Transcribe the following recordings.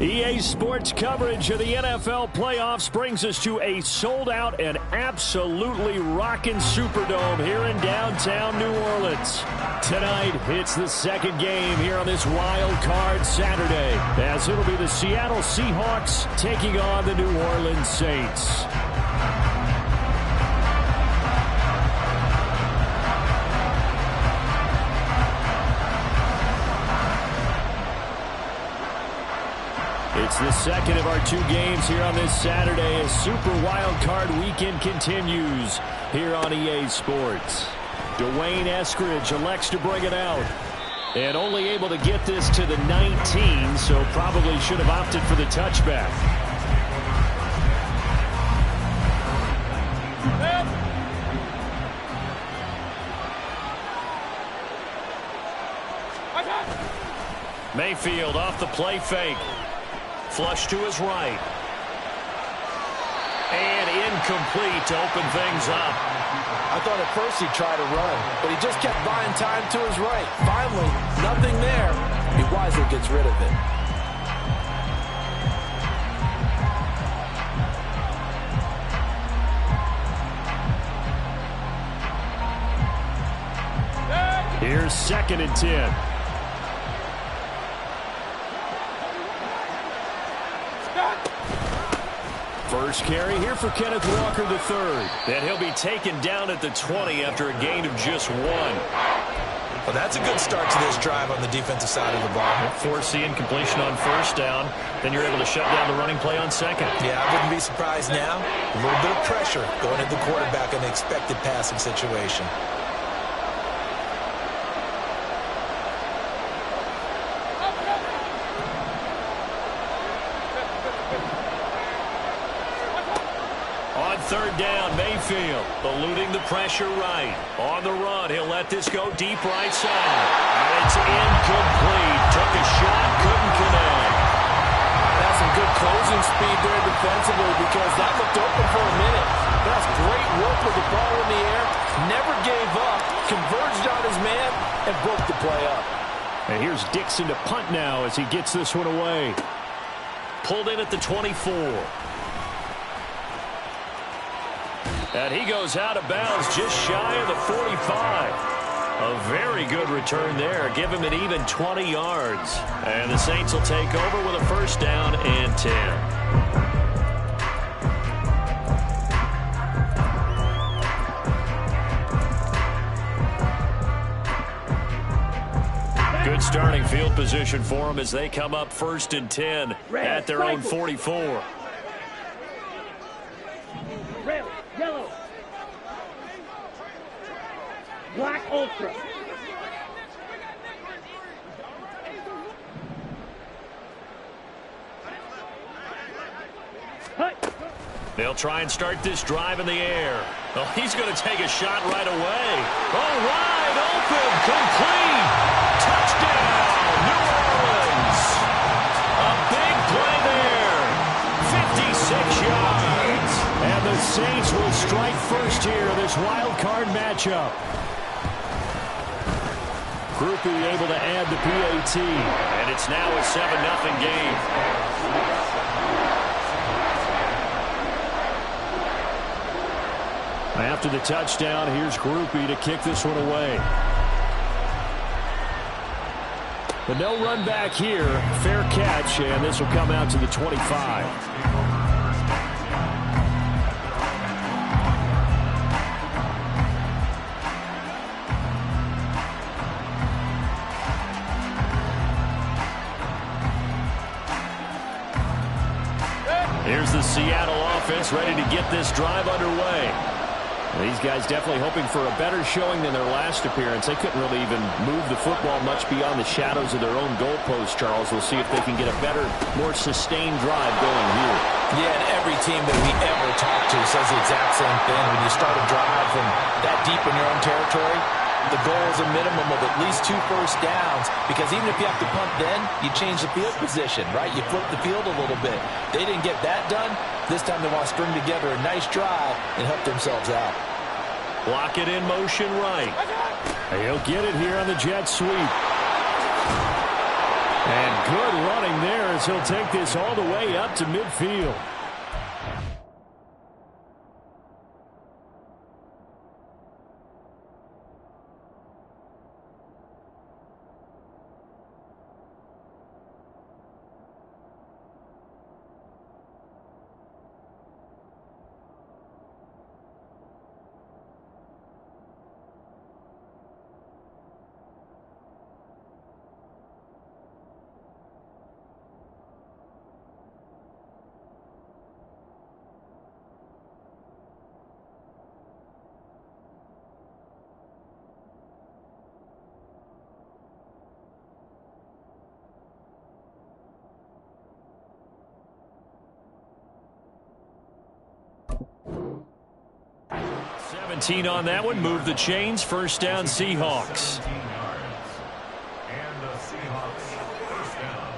EA Sports coverage of the NFL playoffs brings us to a sold-out and absolutely rocking Superdome here in downtown New Orleans. Tonight, it's the second game here on this Wild Card Saturday, as it'll be the Seattle Seahawks taking on the New Orleans Saints. It's the second of our two games here on this Saturday as Super Wild Card Weekend continues here on EA Sports. Dwayne Eskridge elects to bring it out. And only able to get this to the 19, so probably should have opted for the touchback. Mayfield off the play fake. Flush to his right. And incomplete to open things up. I thought at first he'd try to run, but he just kept buying time to his right. Finally, nothing there. He wisely gets rid of it. Here's 2nd and 10. First carry here for Kenneth Walker III. And he'll be taken down at the 20 after a gain of just 1. Well, that's a good start to this drive on the defensive side of the ball. Force the incompletion on first down. Then you're able to shut down the running play on second. Yeah, I wouldn't be surprised now. A little bit of pressure going at the quarterback in the expected passing situation. Third down, Mayfield eluding the pressure right. On the run, he'll let this go deep right side. And it's incomplete. Took a shot, couldn't connect. That's some good closing speed there defensively because that looked open for a minute. That's great work with the ball in the air. Never gave up. Converged on his man and broke the play up. And here's Dixon to punt now as he gets this one away. Pulled in at the 24. And he goes out of bounds just shy of the 45. A very good return there. Give him an even 20 yards. And the Saints will take over with a first down and 10. Good starting field position for them as they come up 1st and 10 at their own 44. Red, yellow, black ultra. They'll try and start this drive in the air. Oh, he's going to take a shot right away. Oh, wide open, complete. Touchdown, New Orleans. A big play there. 56 yards. And the Saints will strike first here in this wild card matchup. Groupie able to add the PAT. And it's now a 7-0 game. After the touchdown, here's Groupie to kick this one away. But no run back here. Fair catch, and this will come out to the 25. Here's the Seattle offense ready to get this drive underway. These guys definitely hoping for a better showing than their last appearance. They couldn't really even move the football much beyond the shadows of their own goalpost, Charles. We'll see if they can get a better, more sustained drive going here. Yeah, and every team that we ever talk to says the exact same thing. When you start a drive from that deep in your own territory, the goal is a minimum of at least 2 first downs, because even if you have to punt then, you change the field position, right? You flip the field a little bit. They didn't get that done. This time they want to string together a nice drive and help themselves out. Block it in motion right. He'll get it here on the jet sweep. And good running going there as he'll take this all the way up to midfield. On that one, move the chains. First down, Seahawks. And the Seahawks first down.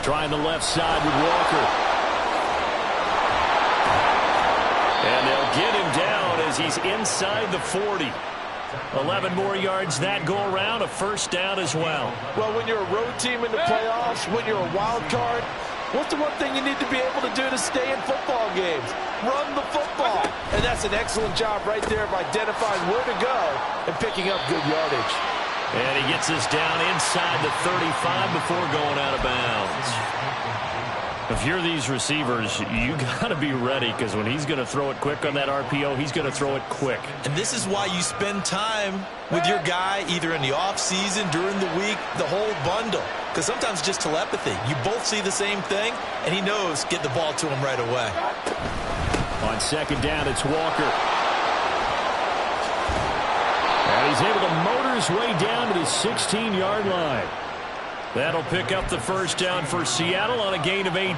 Trying the left side with Walker. And they'll get him down as he's inside the 40. 11 more yards that go around, a first down as well. Well, when you're a road team in the playoffs, when you're a wild card, what's the one thing you need to be able to do to stay in football games? Run the football. And that's an excellent job right there of identifying where to go and picking up good yardage. And he gets us down inside the 35 before going out of bounds. If you're these receivers, you got to be ready, because when he's going to throw it quick on that RPO, he's going to throw it quick. And this is why you spend time with your guy either in the offseason, during the week, the whole bundle. Because sometimes just telepathy. You both see the same thing, and he knows get the ball to him right away. On second down, it's Walker. And he's able to motor his way down to the 16-yard line. That'll pick up the first down for Seattle on a gain of 18.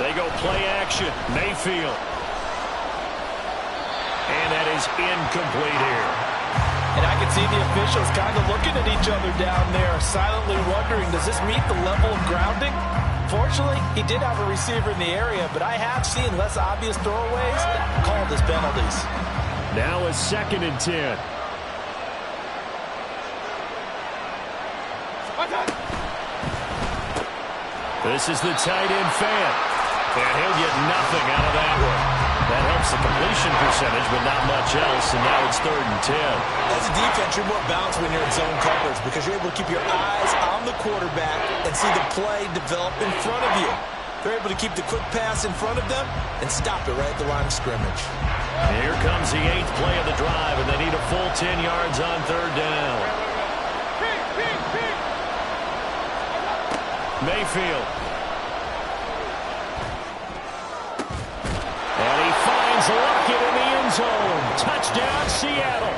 They go play action. Mayfield. And that is incomplete here. And I can see the officials kind of looking at each other down there, silently wondering, does this meet the level of grounding? Fortunately, he did have a receiver in the area, but I have seen less obvious throwaways called as penalties. Now a 2nd and 10. This is the tight end fan. And he'll get nothing out of that one. That helps the completion percentage, but not much else, and now it's 3rd and 10. As a defense, you're more balanced when you're in zone coverage because you're able to keep your eyes on the quarterback and see the play develop in front of you. They're able to keep the quick pass in front of them and stop it right at the line of scrimmage. Here comes the 8th play of the drive, and they need a full 10 yards on 3rd down. Mayfield. And he finds Lockett in the end zone. Touchdown, Seattle.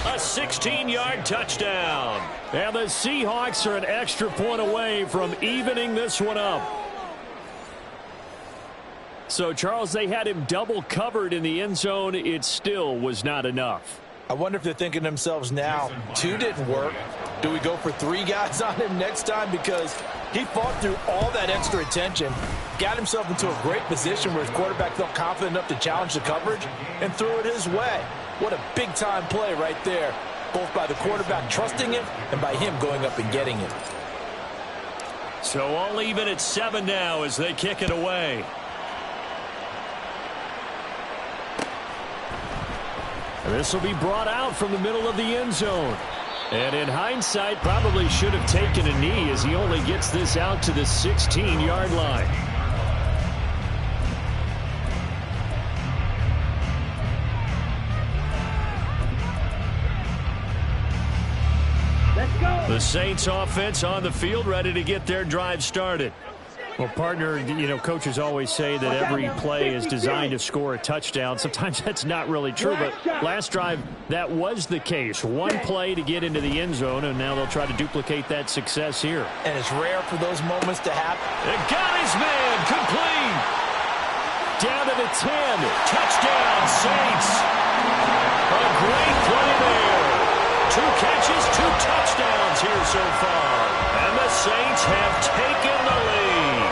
A 16-yard touchdown. And the Seahawks are an extra point away from evening this one up. So, Charles, they had him double covered in the end zone. It still was not enough. I wonder if they're thinking to themselves now, 2 didn't work. Do we go for 3 guys on him next time? Because he fought through all that extra attention, got himself into a great position where his quarterback felt confident enough to challenge the coverage and threw it his way. What a big-time play right there, both by the quarterback trusting him and by him going up and getting it. So all even at 7 now as they kick it away. And this will be brought out from the middle of the end zone. And in hindsight, probably should have taken a knee as he only gets this out to the 16-yard line. Let's go. The Saints offense on the field, ready to get their drive started. Well, partner, coaches always say that every play is designed to score a touchdown. Sometimes that's not really true, but last drive, that was the case. One play to get into the end zone, and now they'll try to duplicate that success here. And it's rare for those moments to happen. It got his man, complete. Down to the 10. Touchdown, Saints. A great play there. 2 catches, 2 touchdowns here so far. And the Saints have taken the lead.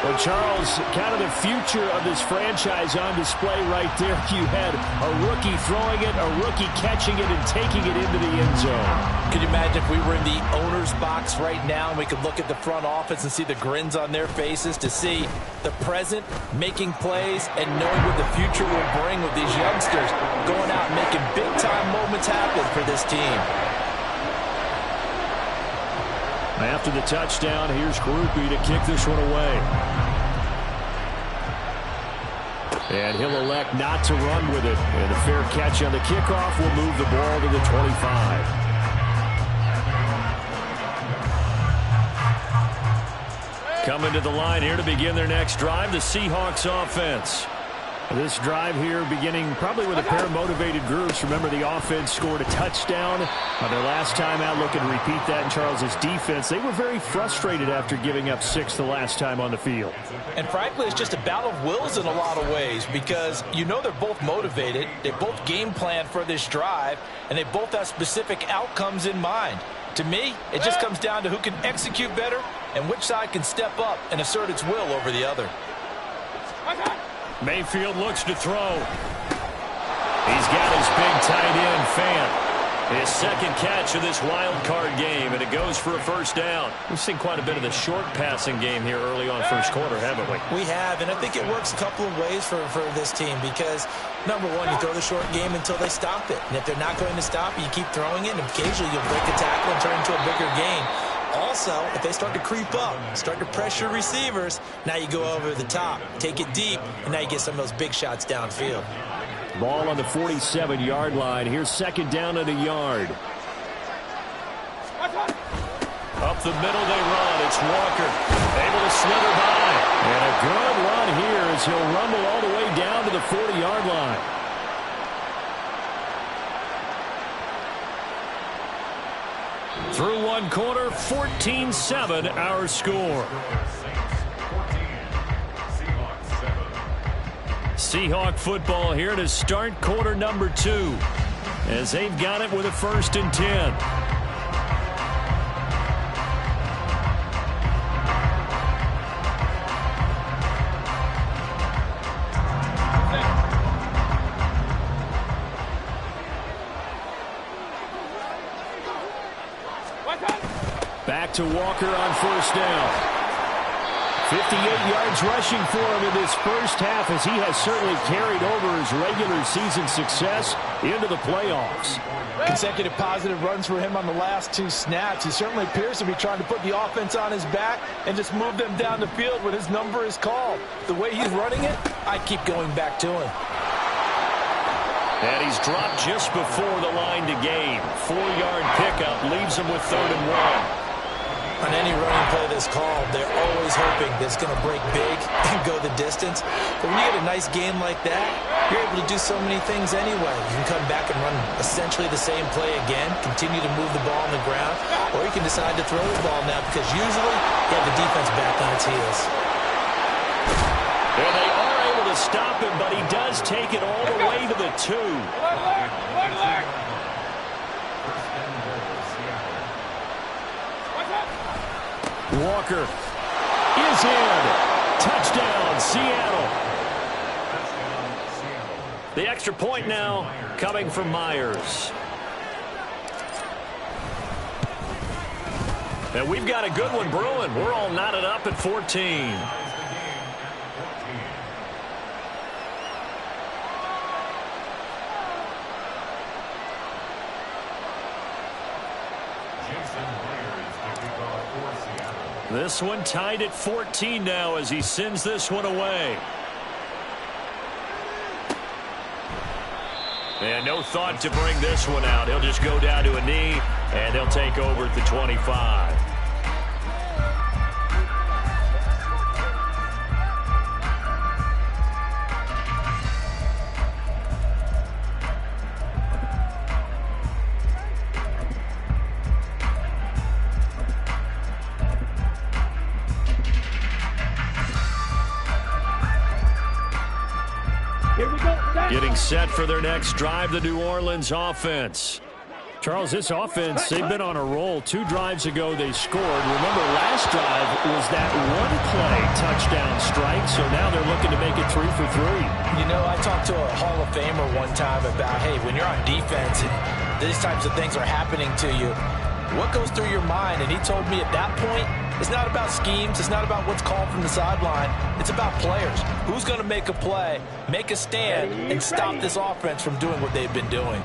Well, Charles, kind of the future of this franchise on display right there. You had a rookie throwing it, a rookie catching it, and taking it into the end zone. Could you imagine if we were in the owner's box right now and we could look at the front office and see the grins on their faces, to see the present making plays and knowing what the future will bring with these youngsters going out and making big-time moments happen for this team. After the touchdown, here's Groupie to kick this one away. And he'll elect not to run with it. And a fair catch on the kickoff will move the ball to the 25. Coming to the line here to begin their next drive, the Seahawks offense. This drive here beginning probably with a pair of motivated groups. Remember, the offense scored a touchdown on their last time out. Looking to repeat that in Charles's defense. They were very frustrated after giving up 6 the last time on the field. And frankly, it's just a battle of wills in a lot of ways, because they're both motivated. They both game plan for this drive, and they both have specific outcomes in mind. To me, it just comes down to who can execute better and which side can step up and assert its will over the other. Mayfield looks to throw. He's got his big tight end, Fant. His second catch of this wild card game, and it goes for a first down. We've seen quite a bit of the short passing game here early on first quarter, haven't we? We have, and I think it works a couple of ways for this team, because, number one, you throw the short game until they stop it. And if they're not going to stop it, you keep throwing it, and occasionally you'll break a tackle and turn into a bigger gain. Also, if they start to creep up, start to pressure receivers, now you go over the top, take it deep, and now you get some of those big shots downfield. Ball on the 47-yard line. Here's second down and a yard. Up the middle they run. It's Walker able to slither by. And a good run here as he'll rumble all the way down to the 40-yard line. Through one quarter, 14-7 our score. Seahawk football here to start quarter number 2, as they've got it with a 1st and 10. Back to Walker on 1st down. 58 yards rushing for him in this first half, as he has certainly carried over his regular season success into the playoffs. Consecutive positive runs for him on the last 2 snaps. He certainly appears to be trying to put the offense on his back and just move them down the field when his number is called. The way he's running it, I keep going back to him. And he's dropped just before the line to gain. 4-yard pickup leaves him with 3rd and 1. On any running play that's called, they're always hoping that it's going to break big and go the distance. But when you get a nice game like that, you're able to do so many things anyway. You can come back and run essentially the same play again, continue to move the ball on the ground, or you can decide to throw the ball now, because usually you have the defense back on its heels. And they are able to stop him, but he does take it all the way to the 2. Walker is in. Touchdown, Seattle. The extra point now coming from Myers. And we've got a good one brewing. We're all knotted up at 14. This one tied at 14 now as he sends this one away. And no thought to bring this one out. He'll just go down to a knee, and they'll take over at the 25. Getting set for their next drive, the New Orleans offense. Charles, this offense, they've been on a roll. 2 drives ago, they scored. Remember, last drive was that one-play touchdown strike, so now they're looking to make it 3 for 3. You know, I talked to a Hall of Famer one time about, hey, when you're on defense and these types of things are happening to you, what goes through your mind? And he told me at that point, it's not about schemes. It's not about what's called from the sideline. It's about players. Who's going to make a play, make a stand, and stop this offense from doing what they've been doing?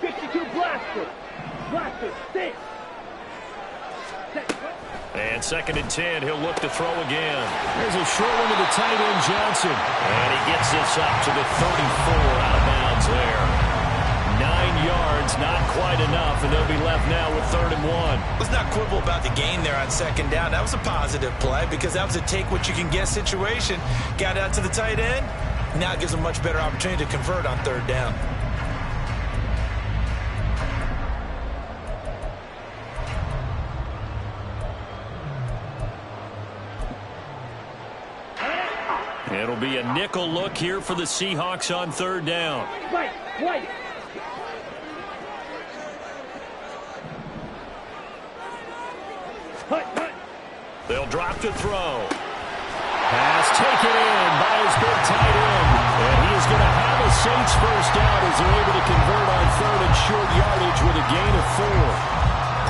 52 blaster. Blaster, sit. And 2nd and 10, he'll look to throw again. There's a short one to the tight end, Johnson. And he gets this up to the 34, out of bounds there. 9 yards, not quite enough, and they'll be left now with 3rd and 1. Let's not quibble about the gain there on 2nd down. That was a positive play because that was a take-what-you-can-get situation. Got out to the tight end. Now it gives them a much better opportunity to convert on 3rd down. It'll be a nickel look here for the Seahawks on 3rd down. Right, right. They'll drop to throw. Pass taken in by his big tight end. And he is going to have a Saints first down as they're able to convert on 3rd and short yardage with a gain of 4.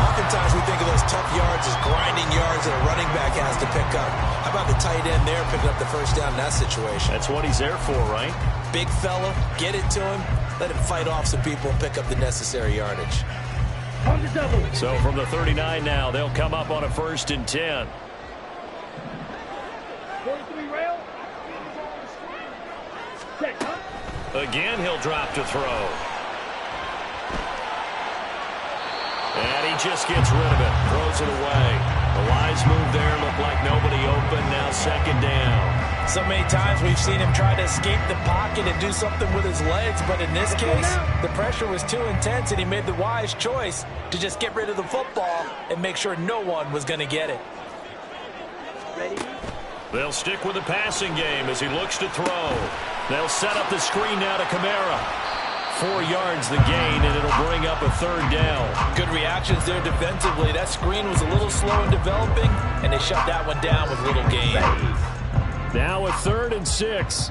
Oftentimes we think of those tough yards as grinding yards that a running back has to pick up. How about the tight end there picking up the first down in that situation? That's what he's there for, right? Big fella, get it to him, let him fight off some people and pick up the necessary yardage. On the double. So from the 39 now, they'll come up on a 1st and 10. 43 rail. Set. Again, he'll drop to throw. And he just gets rid of it. Throws it away. The wise move there. Looked like nobody open. Now 2nd down. So many times we've seen him try to escape the pocket and do something with his legs, but in this case, the pressure was too intense and he made the wise choice to just get rid of the football and make sure no one was going to get it. Ready? They'll stick with the passing game as he looks to throw. They'll set up the screen now to Kamara. 4 yards the gain, and it'll bring up a 3rd down. Good reactions there defensively. That screen was a little slow in developing, and they shut that one down with little gain. Now a 3rd and 6.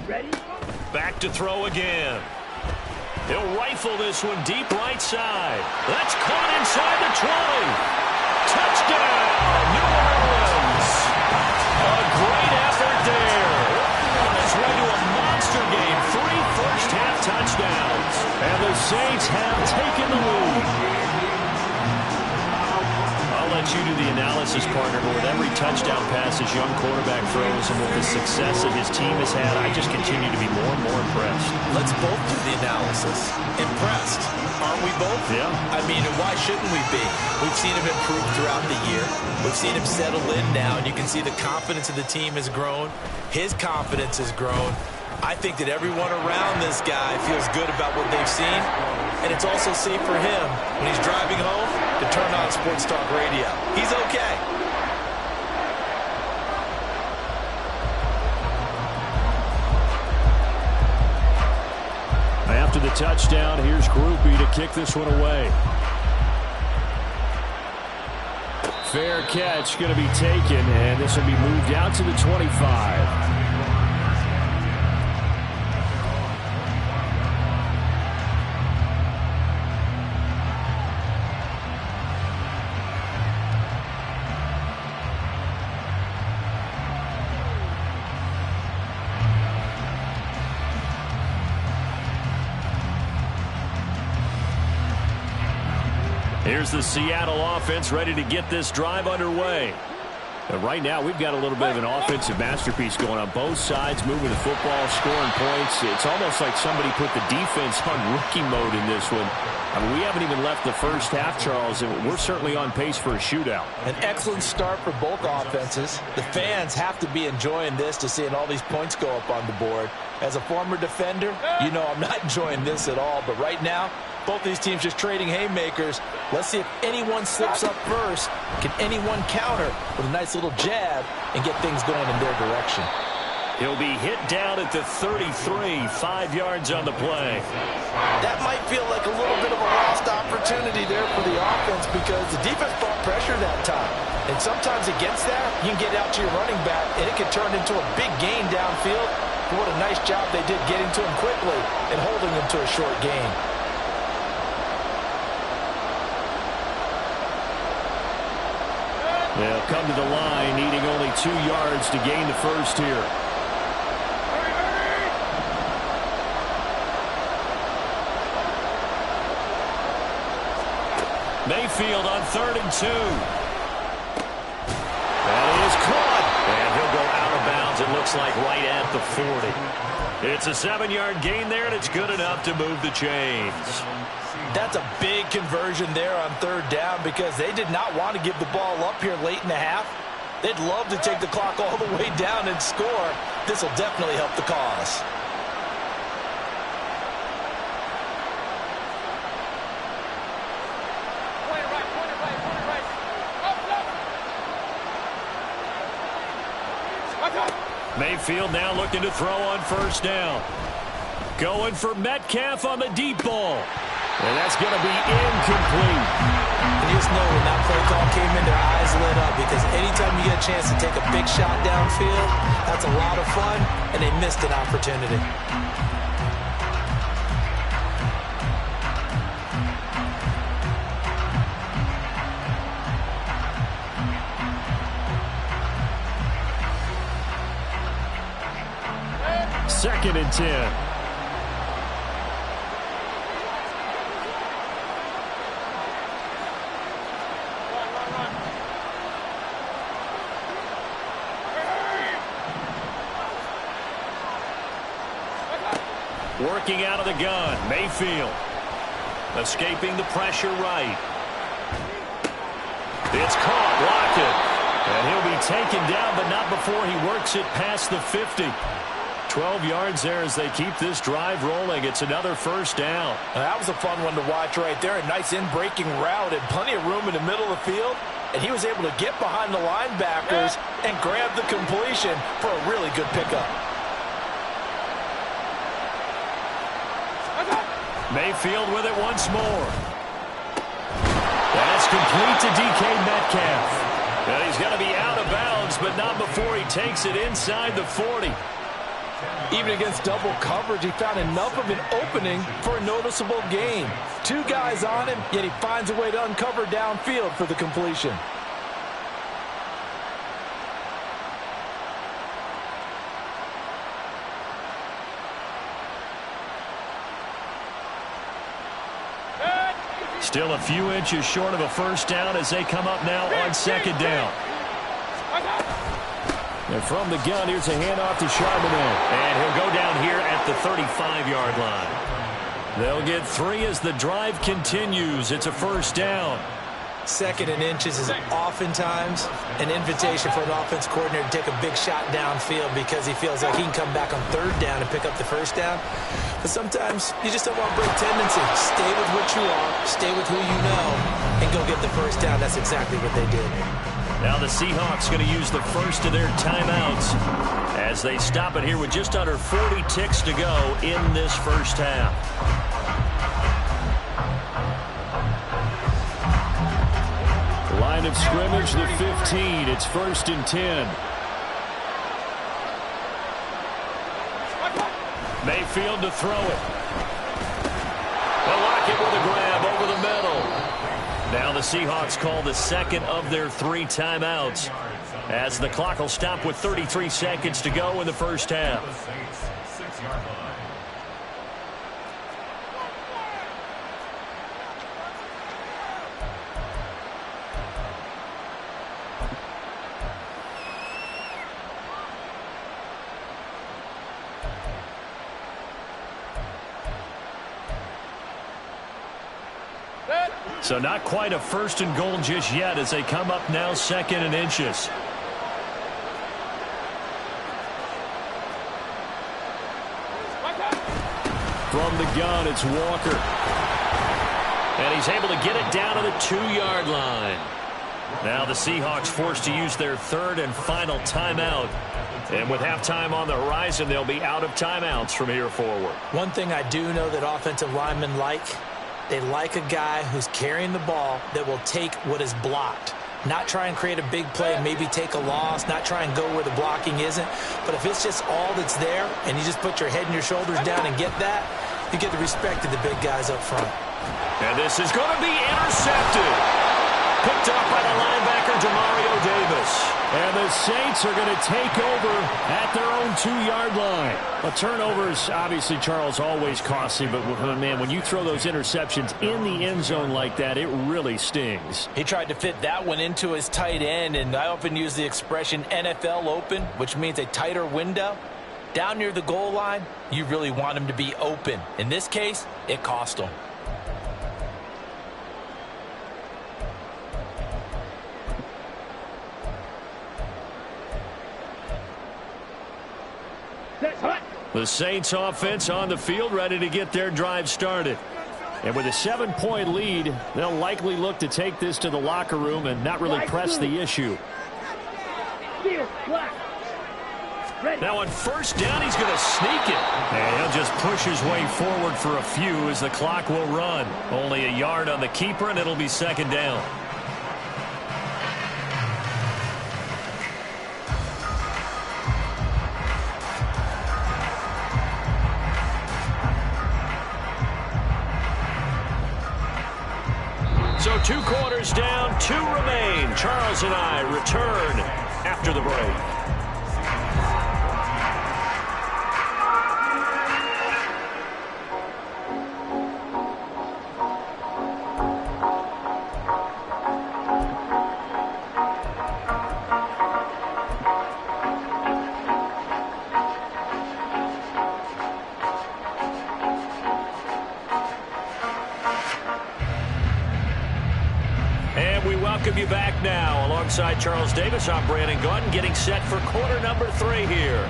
Ready? Back to throw again. He'll rifle this one deep right side. That's caught inside the 20. Touchdown, New Orleans. A great effort there. It's led to a monster game. 3 first-half touchdowns. And the Saints have taken the lead. I'll let you do the analysis, partner, but with every touchdown pass his young quarterback throws and with the success that his team has had, I just continue to be more and more impressed. Let's both do the analysis. Impressed. Aren't we both? Yeah. I mean, why shouldn't we be? We've seen him improve throughout the year. We've seen him settle in now, and you can see the confidence of the team has grown. His confidence has grown. I think that everyone around this guy feels good about what they've seen, and it's also safe for him when he's driving home to turn on Sports Talk Radio. He's okay. After the touchdown, here's Groupie to kick this one away. Fair catch going to be taken, and this will be moved out to the 25. Here's the Seattle offense ready to get this drive underway. And right now, we've got a little bit of an offensive masterpiece going on both sides, moving the football, scoring points. It's almost like somebody put the defense on rookie mode in this one. I mean, we haven't even left the first half, Charles, and we're certainly on pace for a shootout. An excellent start for both offenses. The fans have to be enjoying this to seeing all these points go up on the board. As a former defender, you know I'm not enjoying this at all, but right now, Both these teams just trading haymakers. Let's see if anyone slips up first. Can anyone counter with a nice little jab and get things going in their direction? He'll be hit down at the 33, 5 yards on the play. That might feel like a little bit of a lost opportunity there for the offense because the defense brought pressure that time. And sometimes against that, you can get out to your running back, and it can turn into a big gain downfield. But what a nice job they did getting to him quickly and holding him to a short gain. They'll come to the line, needing only 2 yards to gain the first here. Mayfield on 3rd and 2. That is caught. And he'll go out of bounds, it looks like, right at the 40. It's a 7-yard gain there, and it's good enough to move the chains. That's a big conversion there on 3rd down because they did not want to give the ball up here late in the half. They'd love to take the clock all the way down and score. This will definitely help the cause. Mayfield now looking to throw on 1st down. Going for Metcalf on the deep ball. And that's going to be incomplete. You just know when that play call came in, their eyes lit up because anytime you get a chance to take a big shot downfield, that's a lot of fun, and they missed an opportunity. Second and 10. Working out of the gun, Mayfield. Escaping the pressure right. It's caught, locked it. And he'll be taken down, but not before he works it past the 50. 12 yards there as they keep this drive rolling. It's another 1st down. That was a fun one to watch right there. A nice in-breaking route and plenty of room in the middle of the field. And he was able to get behind the linebackers and grab the completion for a really good pickup. Mayfield with it once more. That's complete to DK Metcalf. And he's going to be out of bounds, but not before he takes it inside the 40. Even against double coverage, he found enough of an opening for a noticeable gain. 2 guys on him, yet he finds a way to uncover downfield for the completion. Still a few inches short of a 1st down as they come up now on 2nd down. And from the gun, here's a handoff to Charbonnet. And he'll go down here at the 35-yard line. They'll get 3 as the drive continues. It's a 1st down. 2nd and inches is oftentimes an invitation for an offense coordinator to take a big shot downfield because he feels like he can come back on 3rd down and pick up the 1st down. But sometimes you just don't want to break tendency. Stay with what you are, stay with who you know, and go get the 1st down. That's exactly what they did. Now the Seahawks going to use the first of their timeouts as they stop it here with just under 40 ticks to go in this 1st half. Line of scrimmage, the 15. It's 1st and 10. Mayfield to throw it. They'll lock it with a grab over the middle. Now the Seahawks call the 2nd of their 3 timeouts as the clock will stop with 33 seconds to go in the 1st half. So not quite a 1st and goal just yet as they come up now 2nd and inches. From the gun, it's Walker. And he's able to get it down to the 2-yard line. Now the Seahawks forced to use their third and final timeout. And with halftime on the horizon, they'll be out of timeouts from here forward. One thing I do know that offensive linemen like, they like a guy who's carrying the ball that will take what is blocked. Not try and create a big play and maybe take a loss, not try and go where the blocking isn't. But if it's just all that's there and you just put your head and your shoulders down and get that, you get the respect of the big guys up front. And this is going to be intercepted. Picked up by the linebacker, Demario Davis. And the Saints are going to take over at their own 2-yard line. A turnover is obviously, Charles, always costly. But, man, when you throw those interceptions in the end zone like that, it really stings. He tried to fit that one into his tight end, and I often use the expression NFL open, which means a tighter window. Down near the goal line, you really want him to be open. In this case, it cost him. The Saints offense on the field, ready to get their drive started. And with a 7-point lead, they'll likely look to take this to the locker room and not really press the issue. Now on first down, he's going to sneak it. And he'll just push his way forward for a few as the clock will run. Only a yard on the keeper, and it'll be second down. So 2 quarters down, 2 remain. Charles and I return after the break. Welcome you back now. Alongside Charles Davis, I'm Brandon Gunn, getting set for quarter number 3 here.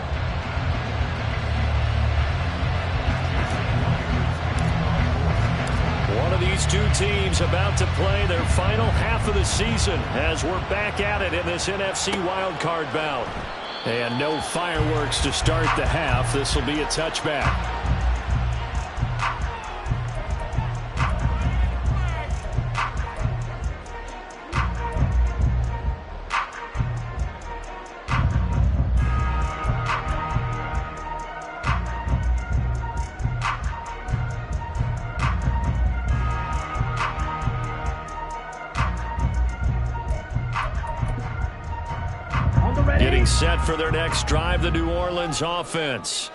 One of these two teams about to play their final half of the season as we're back at it in this NFC Wildcard bout. And no fireworks to start the half. This will be a touchback. Getting set for their next drive, the New Orleans offense.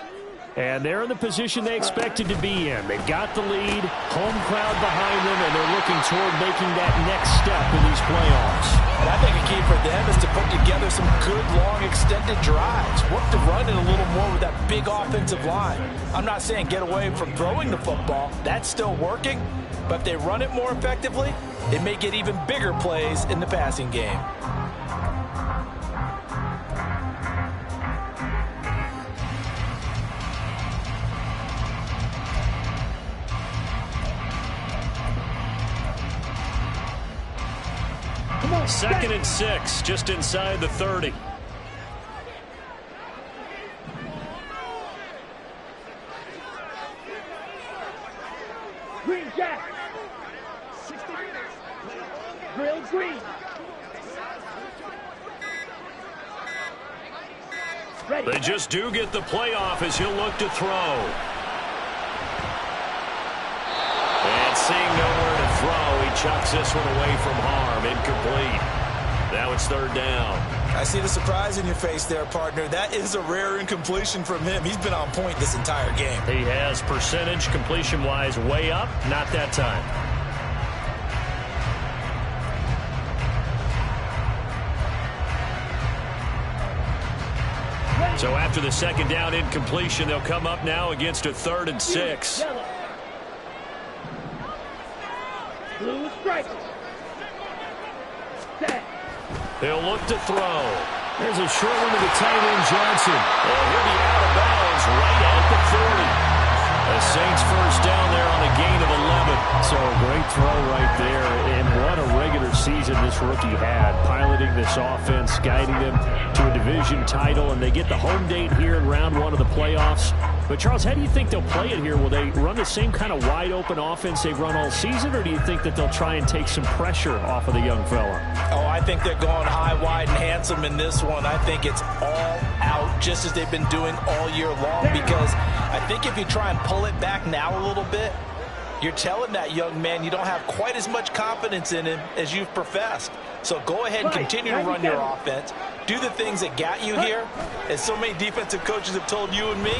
And they're in the position they expected to be in. They've got the lead, home crowd behind them, and they're looking toward making that next step in these playoffs. And I think a key for them is to put together some good, long, extended drives. Work the run in a little more with that big offensive line. I'm not saying get away from throwing the football. That's still working. But if they run it more effectively, they may get even bigger plays in the passing game. Second and 6, just inside the 30. Green Jack. Grill green. Ready. They just do get the playoff as he'll look to throw. And seeing nowhere to throw, he chucks this one away from harm. Incomplete. Now it's third down. I see the surprise in your face there, partner. That is a rare incompletion from him. He's been on point this entire game. He has percentage completion-wise way up. Not that time. So after the second down incompletion, they'll come up now against a 3rd and 6. Yellow. Blue striker. Set. They'll look to throw. There's a short one to the tight end, Johnson. And he'll be out of bounds right at the 40. The Saints first down there on a gain of 11. So a great throw season this rookie had, piloting this offense, guiding them to a division title, and they get the home date here in round one of the playoffs. But, Charles, how do you think they'll play it here? Will they run the same kind of wide-open offense they've run all season, or do you think that they'll try and take some pressure off of the young fella? Oh, I think they're going high, wide, and handsome in this one. I think it's all out, just as they've been doing all year long, because I think if you try and pull it back now a little bit, you're telling that young man you don't have quite as much confidence in him as you've professed. So go ahead and continue to run your offense. Do the things that got you here. As so many defensive coaches have told you and me,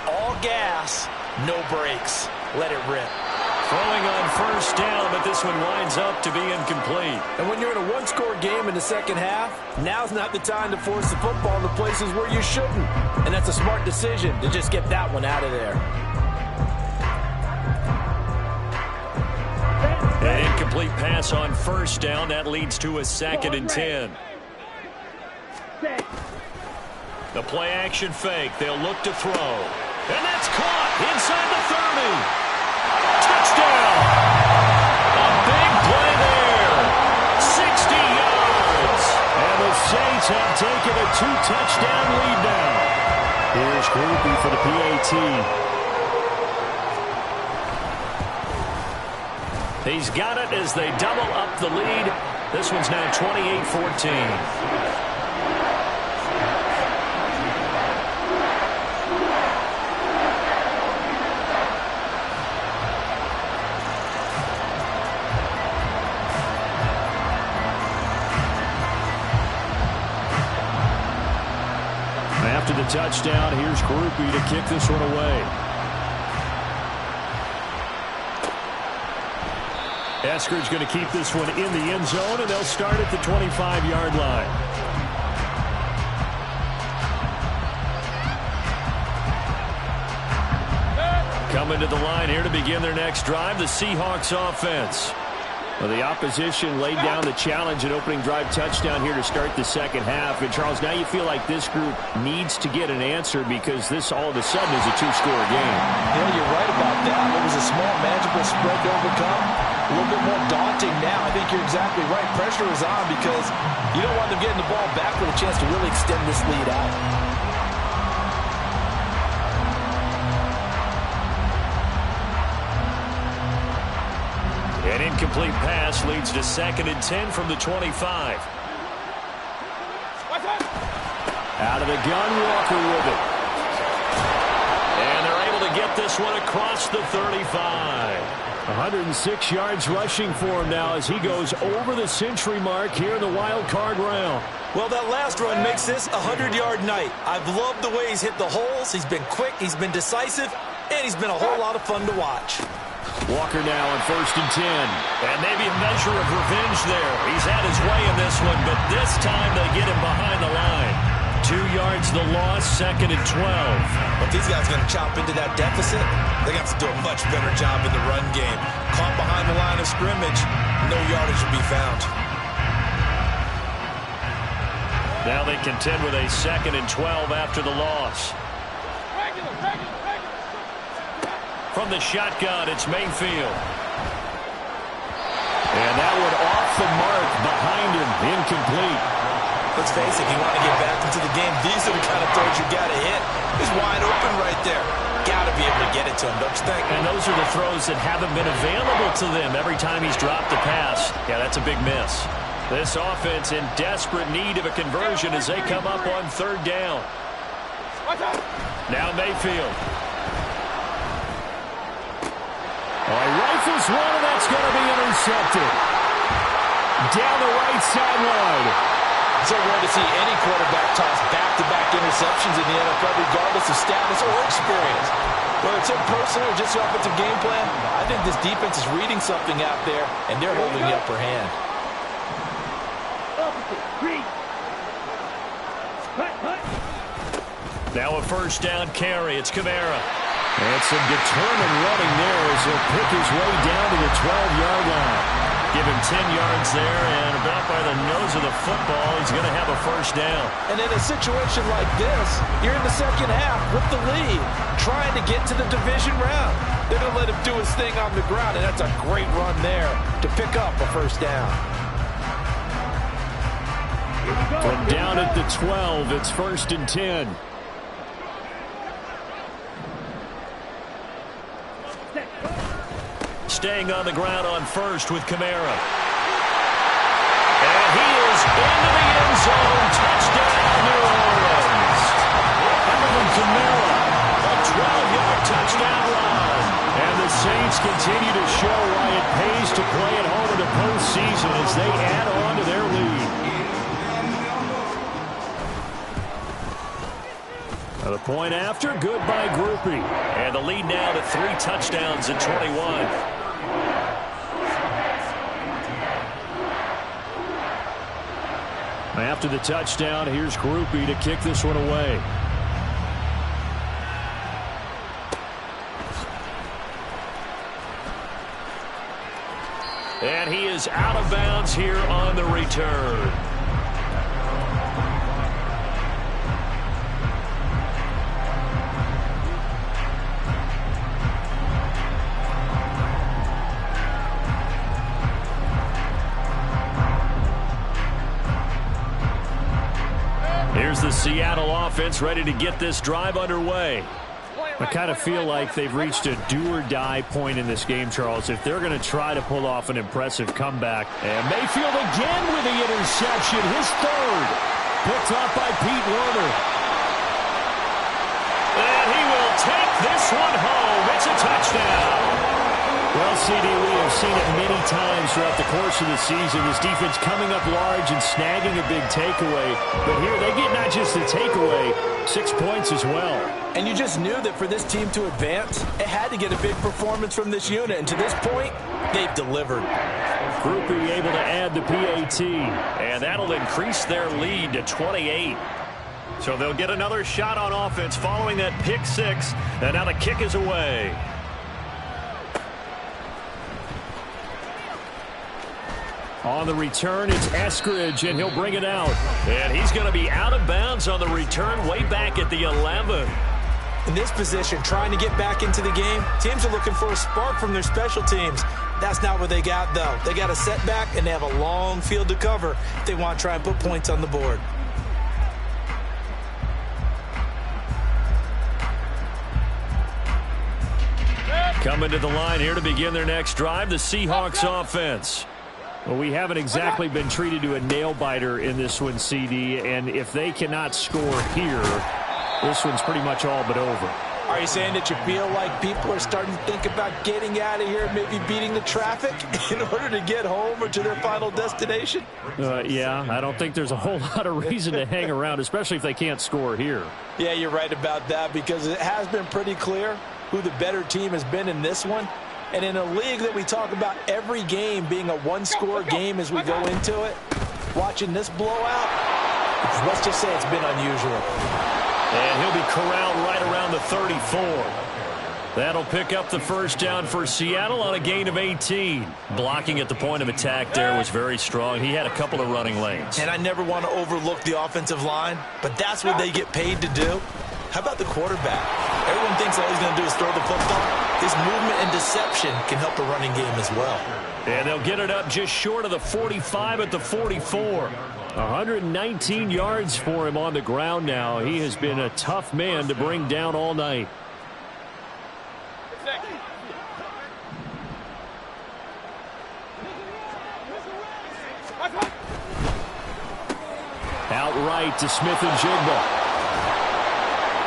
all gas, no brakes. Let it rip. Throwing on first down, but this one winds up to be incomplete. And when you're in a one-score game in the second half, now's not the time to force the football in the places where you shouldn't. And that's a smart decision to just get that one out of there. An incomplete pass on first down. That leads to a 2nd and 10. The play-action fake. They'll look to throw. And that's caught inside the 30. Touchdown! A big play there. 60 yards. And the Saints have taken a 2-touchdown lead now. Here's Groupie for the PAT. He's got it as they double up the lead. This one's now 28-14. After the touchdown, here's Groupie to kick this one away. Eskridge going to keep this one in the end zone, and they'll start at the 25-yard line. Coming to the line here to begin their next drive, the Seahawks offense. Well, the opposition laid down the challenge and opening drive touchdown here to start the second half. And, Charles, now you feel like this group needs to get an answer because this all of a sudden is a two-score game. Yeah, you're right about that. It was a small, manageable spread to overcome. A little bit more daunting now. I think you're exactly right. Pressure is on because you don't want them getting the ball back with a chance to really extend this lead out. An incomplete pass leads to 2nd and 10 from the 25. Out of the gun, Walker with it. And they're able to get this one across the 35. 106 yards rushing for him now as he goes over the century mark here in the wild card round. Well, that last run makes this a 100-yard night. I've loved the way he's hit the holes. He's been quick, he's been decisive, and he's been a whole lot of fun to watch. Walker now on 1st and 10. And maybe a measure of revenge there. He's had his way in this one, but this time they get him behind the line. 2 yards the loss, 2nd and 12. But these guys are going to chop into that deficit. They got to do a much better job in the run game. Caught behind the line of scrimmage, no yardage will be found. Now they contend with a 2nd and 12 after the loss. From the shotgun, it's Mayfield. And that one off the mark behind him, incomplete. Let's face it, if you want to get back into the game, these are the kind of throws you got to hit. He's wide open right there. Got to be able to get it to him, don't you think? And those are the throws that haven't been available to them every time he's dropped a pass. Yeah, that's a big miss. This offense in desperate need of a conversion as they come up on 3rd down. Now Mayfield. He rifles one, and that's going to be intercepted. Down the right sideline. It's so rare to see any quarterback toss back-to-back interceptions in the NFL, regardless of status or experience. Whether it's impersonal or just the offensive game plan, I think this defense is reading something out there, and they're holding the upper hand. Now a 1st down carry. It's Kamara. And some determined running there as he'll pick his way down to the 12-yard line. Give him 10 yards there, and about by the nose of the football, he's going to have a 1st down. And in a situation like this, you're in the second half with the lead, trying to get to the division round. They're going to let him do his thing on the ground, and that's a great run there to pick up a 1st down. From down at the 12, it's 1st and 10. Staying on the ground on first with Kamara. And he is into the end zone. Touchdown, New Orleans. Alvin Kamara, a 12-yard touchdown run. And the Saints continue to show why it pays to play at home in the postseason as they add on to their lead. The point after, good by Groupie. And the lead now to 3 touchdowns at 21. After the touchdown, here's Groupie to kick this one away. And he is out of bounds here on the return. Here's the Seattle offense ready to get this drive underway. I kind of feel like they've reached a do-or-die point in this game, Charles, if they're going to try to pull off an impressive comeback. And Mayfield again with the interception, his third. Picked off by Pete Werner. And he will take this one home. It's a touchdown. Well, CD, we have seen it many times throughout the course of the season. This defense coming up large and snagging a big takeaway. But here they get not just the takeaway, 6 points as well. And you just knew that for this team to advance, it had to get a big performance from this unit. And to this point, they've delivered. Groupie able to add the PAT. And that'll increase their lead to 28. So they'll get another shot on offense following that pick 6. And now the kick is away. On the return, it's Eskridge, and he'll bring it out. And he's going to be out of bounds on the return way back at the 11. In this position, trying to get back into the game, teams are looking for a spark from their special teams. That's not what they got, though. They got a setback, and they have a long field to cover if they want to try and put points on the board. Coming to the line here to begin their next drive, the Seahawks offense. Well, we haven't exactly been treated to a nail-biter in this one, CD, and if they cannot score here, this one's pretty much all but over. Are you saying that you feel like people are starting to think about getting out of here, maybe beating the traffic in order to get home or to their final destination? Yeah, I don't think there's a whole lot of reason to hang around, especially if they can't score here. Yeah, you're right about that because it has been pretty clear who the better team has been in this one. And in a league that we talk about every game being a one-score game as we go into it, watching this blowout, let's just say it's been unusual. And he'll be corralled right around the 34. That'll pick up the first down for Seattle on a gain of 18. Blocking at the point of attack there was very strong. He had a couple of running lanes. And I never want to overlook the offensive line, but that's what they get paid to do. How about the quarterback? Everyone thinks all he's going to do is throw the football. His movement and deception can help a running game as well. And they'll get it up just short of the 45 at the 44. 119 yards for him on the ground now. He has been a tough man to bring down all night. Outright to Smith and Jigba.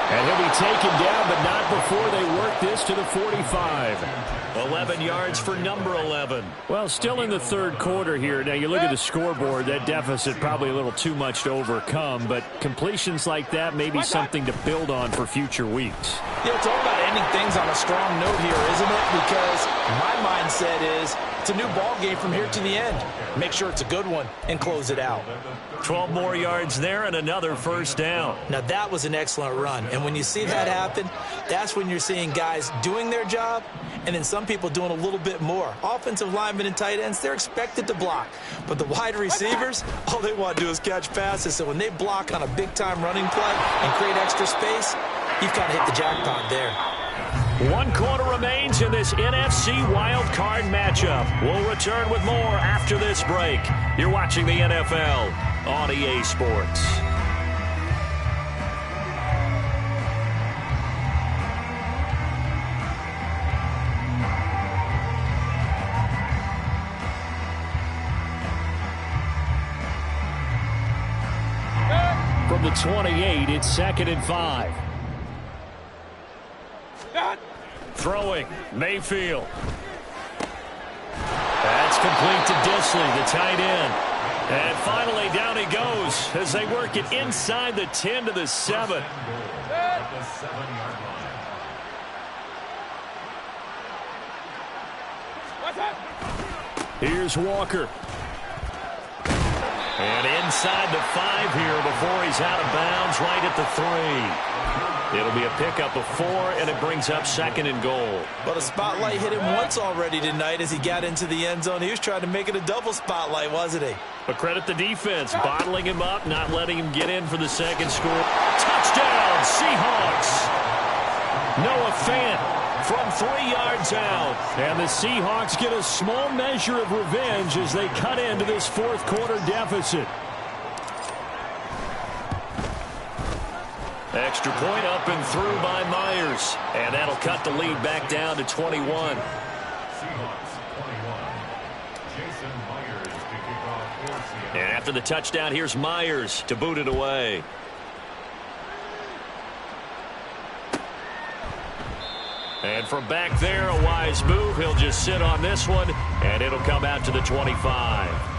And he'll be taken down, but not before they work this to the 45. 11 yards for number 11. Well, still in the third quarter here. Now, you look at the scoreboard, that deficit probably a little too much to overcome, but completions like that may be something to build on for future weeks. Yeah, it's all about ending things on a strong note here, isn't it? Because my mindset is it's a new ball game from here to the end. Make sure it's a good one and close it out. 12 more yards there and another first down. Now, that was an excellent run. And when you see that happen, that's when you're seeing guys doing their job and then some people doing a little bit more. Offensive linemen and tight ends, they're expected to block. But the wide receivers, all they want to do is catch passes. So when they block on a big-time running play and create extra space, you've kind of hit the jackpot there. 1 quarter remains in this NFC Wildcard matchup. We'll return with more after this break. You're watching the NFL on EA Sports. From the 28, it's 2nd and 5. Throwing, Mayfield. That's complete to Disley, the tight end. And finally, down he goes as they work it inside the 10 to the 7. Here's Walker. And inside the 5 here before he's out of bounds right at the 3. It'll be a pickup of 4, and it brings up 2nd and goal. Well, the spotlight hit him once already tonight as he got into the end zone. He was trying to make it a double spotlight, wasn't he? But credit the defense, bottling him up, not letting him get in for the 2nd score. Touchdown, Seahawks! Noah Fant from 3 yards out. And the Seahawks get a small measure of revenge as they cut into this 4th quarter deficit. Extra point up and through by Myers. And that'll cut the lead back down to 21. Seahawks 21. Jason Myers to kick off for Seattle. And after the touchdown, here's Myers to boot it away. And from back there, a wise move. He'll just sit on this one, and it'll come out to the 25.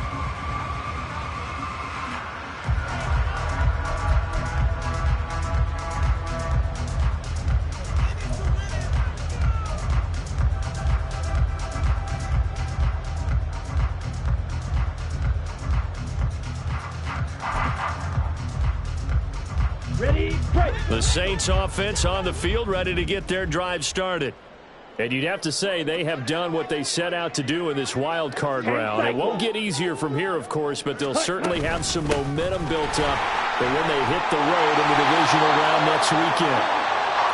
The Saints offense on the field, ready to get their drive started. And you'd have to say they have done what they set out to do in this wild card round. It won't get easier from here, of course, but they'll certainly have some momentum built up for when they hit the road in the divisional round next weekend.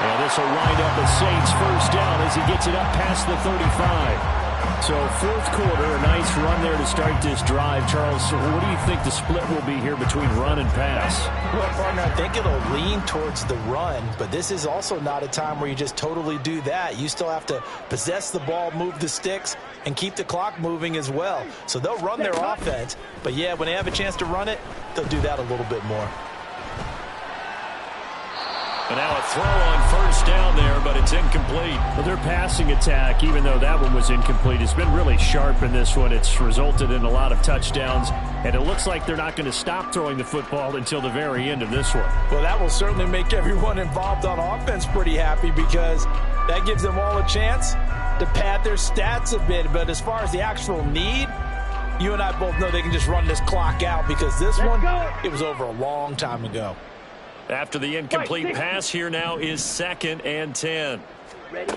And this will wind up the Saints' first down as he gets it up past the 35. So 4th quarter, a nice run there to start this drive. Charles, what do you think the split will be here between run and pass? Well, partner, I think it'll lean towards the run, but this is also not a time where you just totally do that. You still have to possess the ball, move the sticks, and keep the clock moving as well. So they'll run their offense, but yeah, when they have a chance to run it, they'll do that a little bit more. And now a throw on first down there, but it's incomplete. Well, their passing attack, even though that one was incomplete, has been really sharp in this one. It's resulted in a lot of touchdowns, and it looks like they're not going to stop throwing the football until the very end of this one. Well, that will certainly make everyone involved on offense pretty happy because that gives them all a chance to pad their stats a bit. But as far as the actual need, you and I both know they can just run this clock out because this one, it was over a long time ago. After the incomplete pass, here now is 2nd and 10. Ready?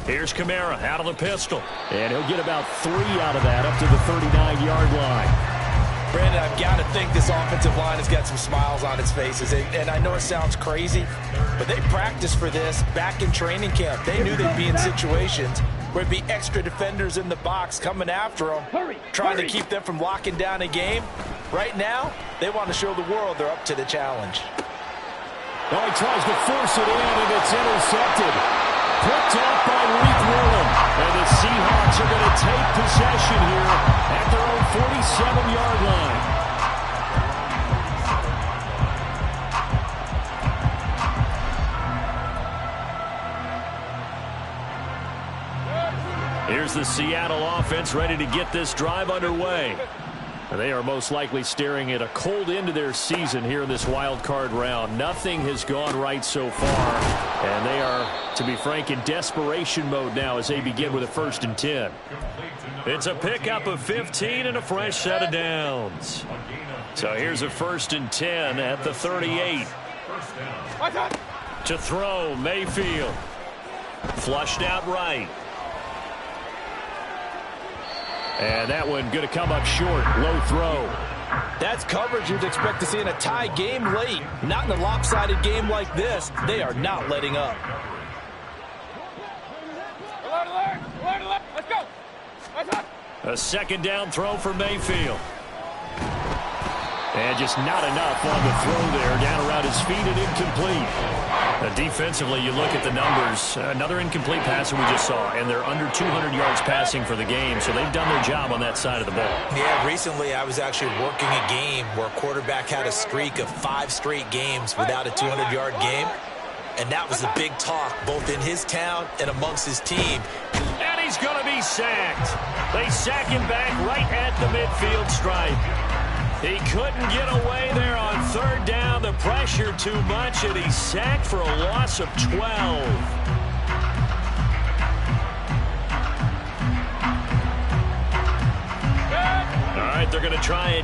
Here's Kamara out of the pistol. And he'll get about 3 out of that up to the 39-yard line. Brandon, I've got to think this offensive line has got some smiles on its faces. And I know it sounds crazy, but they practiced for this back in training camp. They knew they'd be in situations where it'd be extra defenders in the box coming after them, trying to keep them from locking down a game. Right now, they want to show the world they're up to the challenge. Oh, he tries to force it in, and it's intercepted. Picked off by Leek Woolen. And the Seahawks are going to take possession here at their own 47-yard line. Here's the Seattle offense ready to get this drive underway. They are most likely staring at a cold end to their season here in this wild card round. Nothing has gone right so far, and they are, to be frank, in desperation mode now as they begin with a 1st and 10. It's a pickup of 15 and a fresh set of downs. So here's a 1st and 10 at the 38. To throw, Mayfield. Flushed out right. And that one going to come up short. Low throw. That's coverage you'd expect to see in a tie game late. Not in a lopsided game like this. They are not letting up. Alert. Let's go. A 2nd down throw for Mayfield. And just not enough on the throw there. Down around his feet and incomplete. Defensively, you look at the numbers. Another incomplete pass that we just saw, and they're under 200 yards passing for the game, so they've done their job on that side of the ball. Yeah, recently I was actually working a game where a quarterback had a streak of 5 straight games without a 200-yard game, and that was the big talk, both in his town and amongst his team. And he's going to be sacked. They sack him back right at the midfield stripe. He couldn't get away there on third down. The pressure too much, and he's sacked for a loss of 12. All right, they're going to try it.